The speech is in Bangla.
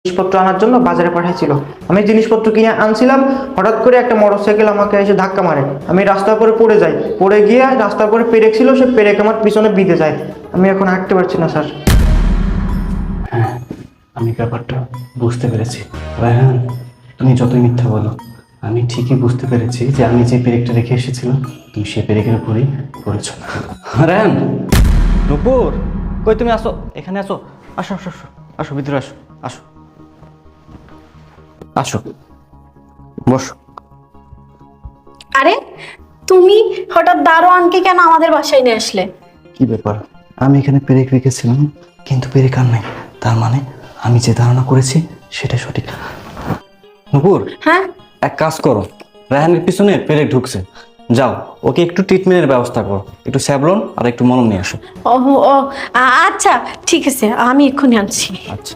জিনিসপত্র আনার জন্য বাজারে পাঠাইছিল। আমি জিনিসপত্র কিনে আনছিলাম, হঠাৎ করে একটা মোটরসাইকেল আমাকে এসে ধাক্কা মারে। আমি রাস্তার পরে পড়ে যাই, পড়ে গিয়ে রাস্তার পরে পেরেক ছিল, সে পেরেক আমার পিছনে বিঁধে যায়। আমি এখন হাঁটতে পারছি না স্যার। হ্যাঁ, আমি ব্যাপারটা বুঝতে পেরেছি। রায়হান, তুমি যতই মিথ্যা বলো, আমি ঠিকই বুঝতে পেরেছি যে আমি যে পেরেকটা রেখে এসেছিলাম তুমি সেই পেরেকের উপরেই পড়েছ। রায়হান, নূপুর, কই তুমি আসো, এখানে আসো, আসো আসো আসো, আসো ভিতরে আসো, আসো আসো, বসো। আরে তুমি হঠাৎ দারোয়ানকে কেন আমাদের বাসায় নিয়ে আসলে? কি ব্যাপার? আমি এখানে পেরেক রেখেছিলাম কিন্তু পেরেক আর নাই, তার মানে আমি যে ধারণা করেছি সেটা সঠিক। নূপুর, হ্যাঁ, এক কাজ করো, রায়হানের পিছনে পেরেক ঢুকছে, যাও ওকে একটু ট্রিটমেন্টের ব্যবস্থা করো, একটু স্যাভলন আর একটু মলম নিয়ে আসো। ও ও আচ্ছা ঠিক আছে, আমি এক্ষুনি আনছি। আচ্ছা।